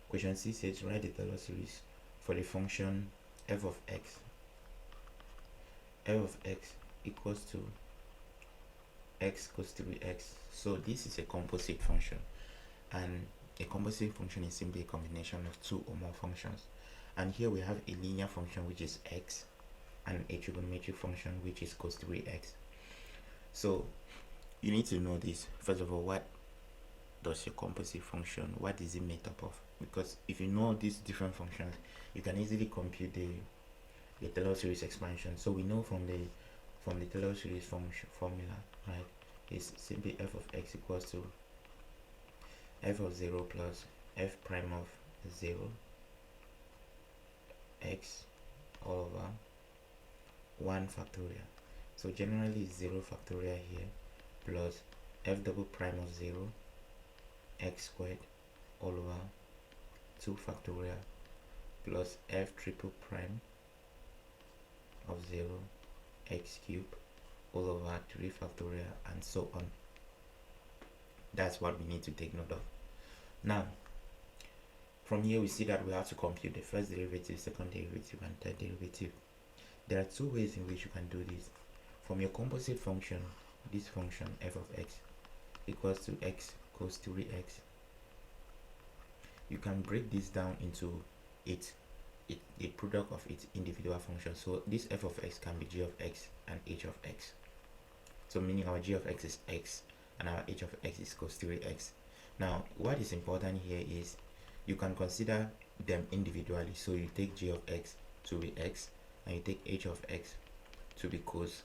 Question C says write the Taylor series for the function f of x. F of x equals to x cos 3x. So this is a composite function, and a composite function is simply a combination of two or more functions. And here we have a linear function which is x and a trigonometric function which is cos 3x. So you need to know this. First of all, what does your composite function, what is it made up of? Because if you know these different functions, you can easily compute the Taylor series expansion. So we know from the Taylor series formula, right, is simply f of x equals to f of 0 plus f prime of 0 x all over 1 factorial. So generally it's 0 factorial here plus f double prime of 0 x squared all over 2 factorial plus f triple prime of 0 x cubed all over 3 factorial, and so on. That's what we need to take note of. Now from here we see that we have to compute the first derivative, second derivative, and third derivative. There are two ways in which you can do this. From your composite function, this function f of x equals to x cos 3x, you can break this down into a product of its individual functions. So this f of x can be g of x and h of x. So meaning our g of x is x and our h of x is cos 3x. Now what is important here is you can consider them individually. So you take g of x to be x and you take h of x to be cos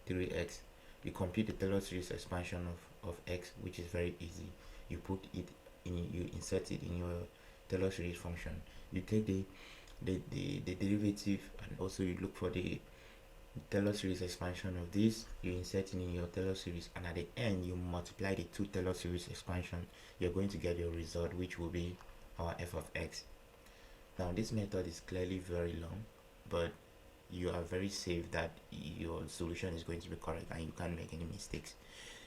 3x. You compute the Taylor series expansion of x, which is very easy. You put it in, you insert it in your Taylor series function. You take the derivative, and also you look for the Taylor series expansion of this, you insert it in your Taylor series, and at the end you multiply the two Taylor series expansion. You're going to get your result, which will be our f of x. Now this method is clearly very long, but you are very safe that your solution is going to be correct and you can't make any mistakes.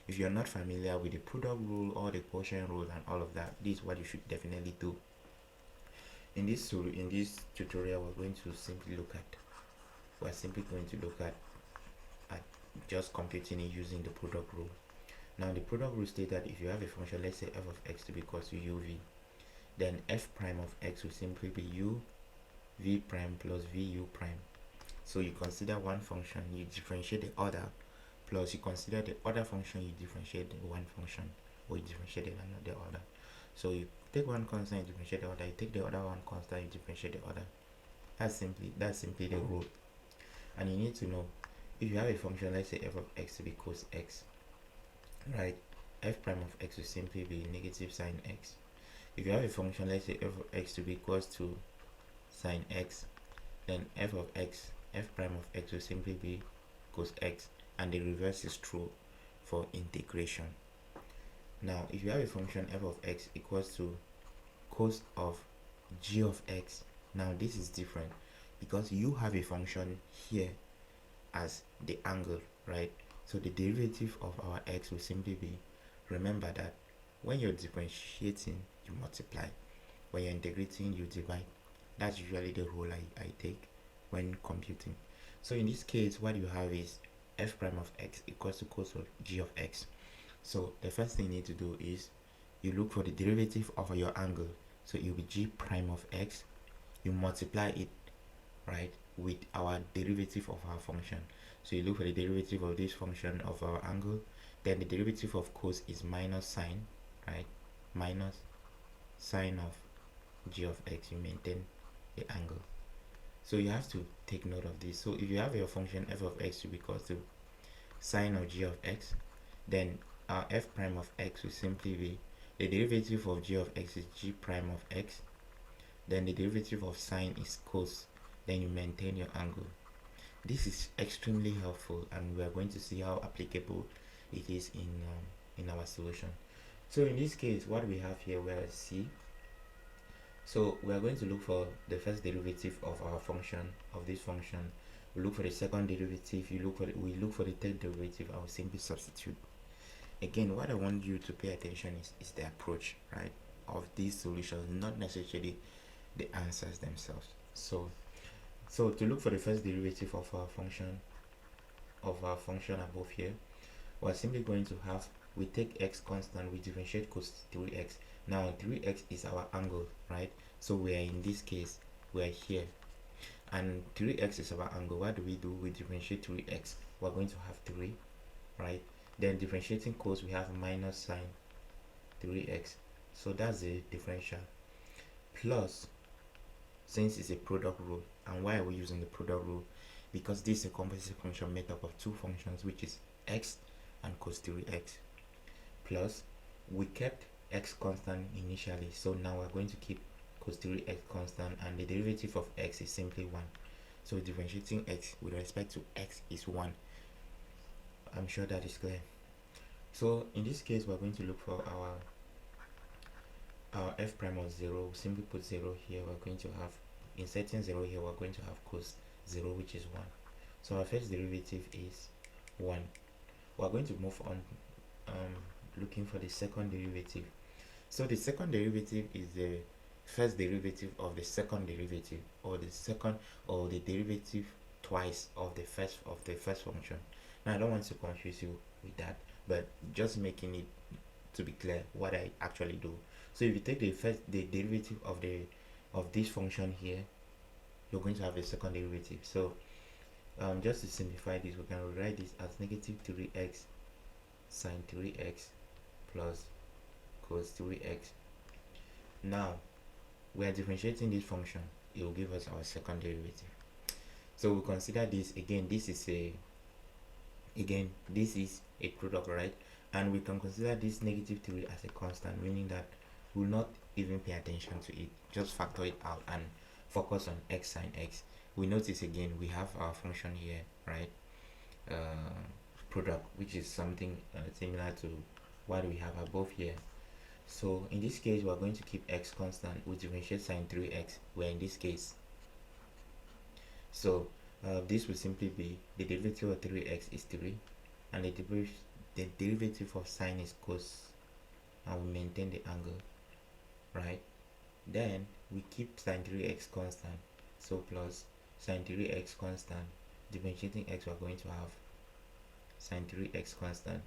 If you're not familiar with the product rule or the quotient rule and all of that, this is what you should definitely do. In this tutorial, we're simply going to look at just computing it using the product rule. Now the product rule states that if you have a function, let's say f of x to be equals to uv, then f prime of x will simply be u v prime plus vu prime. So you consider one function, you differentiate the other, plus you consider the other function, you differentiate the one function, or you differentiate the other. So you take one constant, you differentiate the other, you take the other one constant, you differentiate the other. That's simply the rule. And you need to know, if you have a function, let's say f of x to be cos x, right, f prime of x will simply be negative sine x. If you have a function, let's say f of x to be equals to sine x, then f prime of x will simply be cos x, and the reverse is true for integration. Now if you have a function f of x equals to cos of g of x, now this is different because you have a function here as the angle, right? So the derivative of our x will simply be, remember that when you're differentiating you multiply, when you're integrating you divide. That's usually the rule I take when computing. So in this case, what you have is f prime of x equals to cos of g of x. So the first thing you need to do is you look for the derivative of your angle. So it will be g prime of x. You multiply it, right, with our derivative of our function. So you look for the derivative of this function of our angle. Then the derivative of cos is minus sine, right, minus sine of g of x. You maintain the angle. So you have to take note of this. So if you have your function f of x to be equal to sine of g of x, then our f prime of x will simply be the derivative of g of x is g prime of x, then the derivative of sine is cos, then you maintain your angle. This is extremely helpful, and we are going to see how applicable it is in our solution. So in this case, what we have here, we are C. So we are going to look for the first derivative of our function, of this function. We look for the second derivative. We look for the third derivative. I will simply substitute. Again, what I want you to pay attention is the approach, right? of these solutions, not necessarily the answers themselves. So to look for the first derivative of our function above here, we're simply going to have, we take x constant, we differentiate cos 3x. Now 3x is our angle, right? So we are, in this case, we are here, and 3x is our angle. What do? We differentiate 3x. We're going to have 3, right? Then differentiating cos, we have minus sine 3x. So that's the differential. Plus, since it's a product rule, and why are we using the product rule? Because this is a composite function made up of two functions, which is x and cos 3x. Plus, we kept x constant initially, so now we're going to keep cos 3x constant, and the derivative of x is simply 1. So differentiating x with respect to x is 1. I'm sure that is clear. So in this case, we're going to look for our f prime of 0. We simply put 0 here. We're going to have, inserting 0 here, we're going to have cos 0, which is 1. So our first derivative is 1. We're going to move on, looking for the second derivative. So the second derivative is the first derivative of the second derivative, or the derivative twice of the first function. Now I don't want to confuse you with that, but just making it to be clear what I actually do. So if you take the derivative of this function here, you're going to have the second derivative. So just to simplify this, we can rewrite this as negative 3x sine 3x plus cos 3x. Now we are differentiating this function, it will give us our second derivative. So we consider this again. This is a product, right? And we can consider this negative 3 as a constant, meaning that we'll not even pay attention to it, just factor it out and focus on x sine x. We notice again we have our function here, right? Product, which is something similar to what we have above here. So in this case, we're going to keep x constant, we differentiate sine 3x, where in this case, so this will simply be the derivative of 3x is 3, and the derivative of sine is cos, and we maintain the angle, right? Then we keep sine 3x constant, so plus sine 3x constant, differentiating x, we're going to have sine 3x constant,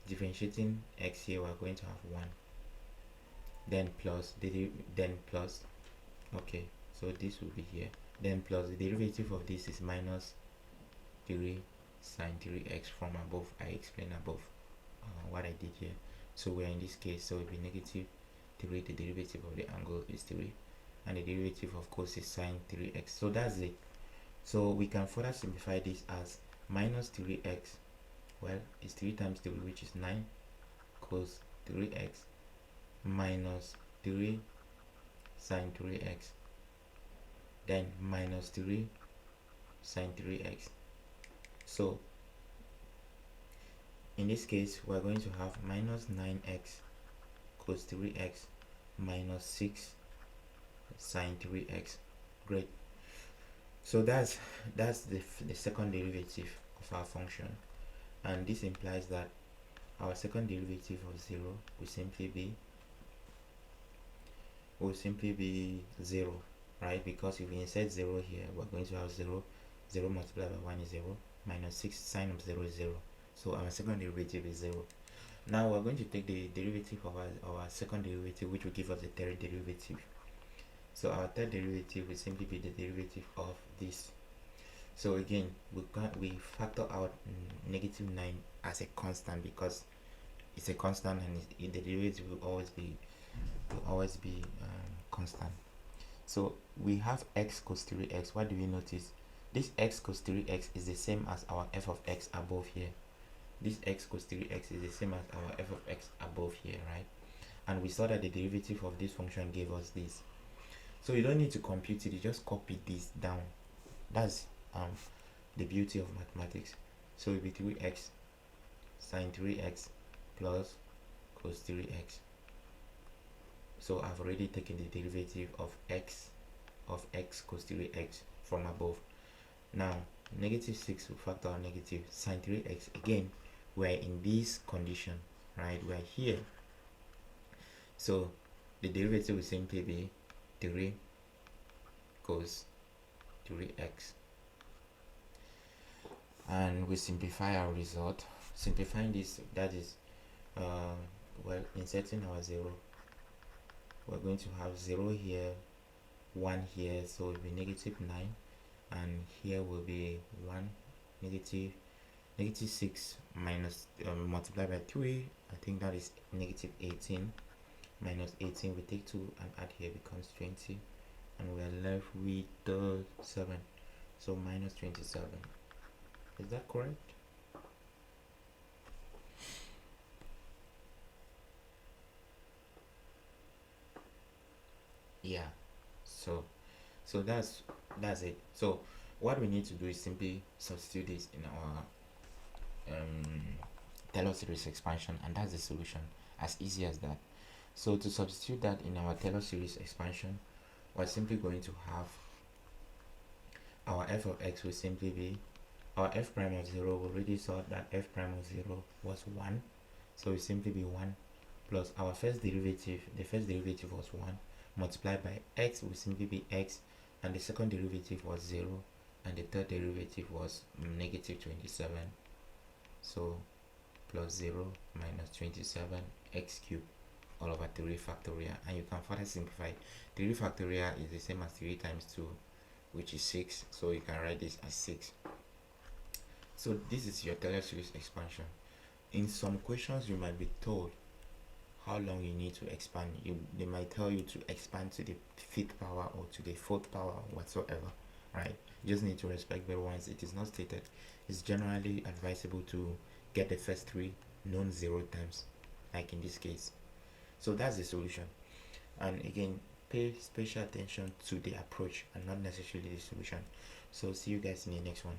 differentiating x here, we're going to have 1, then plus okay, so this will be here, then plus the derivative of this is minus 3 sine 3x from above. I explained above what I did here. So we're in this case, so it will be negative 3, the derivative of the angle is 3, and the derivative of course is sine 3x. So that's it. So we can further simplify this as minus 3x, well, it's 3 times 3, which is 9, cos 3x minus 3 sine 3x, then minus 3 sine 3x. So in this case, we're going to have minus 9x cos 3x minus 6 sine 3x. Great. So that's the second derivative of our function, and this implies that our second derivative of 0 will simply be 0, right? Because if we insert 0 here, we're going to have 0 multiplied by 1 is 0, minus 6 sine of 0 is 0. So our second derivative is 0. Now we're going to take the derivative of our second derivative, which will give us the third derivative. So our third derivative will simply be the derivative of this. So again, we factor out negative 9 as a constant, because it's a constant, and the derivative will always be constant. So we have x cos 3x. What do we notice? This x cos 3x is the same as our f of x above here. This x cos 3x is the same as our f of x above here, right? And we saw that the derivative of this function gave us this. So you don't need to compute it, you just copy this down. That's the beauty of mathematics. So it will be 3x sine 3x plus cos 3x. So I've already taken the derivative of x cos 3x from above. Now negative 6 will factor out negative sine 3x. Again, we're in this condition, right? We're here. So the derivative will simply be 3 cos 3x, and we simplify our result. Simplifying this, that is well, inserting our 0, we're going to have 0 here, 1 here, so it will be negative 9, and here will be 1, negative 6 minus multiplied by 3, I think that is negative 18, minus 18, we take 2 and add here, becomes 20, and we are left with 7, so minus 27. Is that correct? Yeah. So that's it. So what we need to do is simply substitute this in our Taylor series expansion, and that's the solution. As easy as that. So to substitute that in our Taylor series expansion, we're simply going to have our f of x will simply be our f prime of 0. We already saw that f prime of 0 was 1, so it will simply be 1 plus our first derivative. The first derivative was 1 multiplied by x will simply be x, and the second derivative was 0, and the third derivative was negative 27, so plus 0 minus 27 x cubed all over 3 factorial. And you can further simplify. 3 factorial is the same as 3 times 2, which is 6, so you can write this as 6. So this is your Taylor series expansion. In some questions you might be told how long you need to expand. They might tell you to expand to the 5th power or to the 4th power or whatsoever, right? You just need to respect the ones it is not stated. It's generally advisable to get the first 3 non-zero terms, like in this case. So that's the solution. And again, pay special attention to the approach and not necessarily the solution. So see you guys in the next one.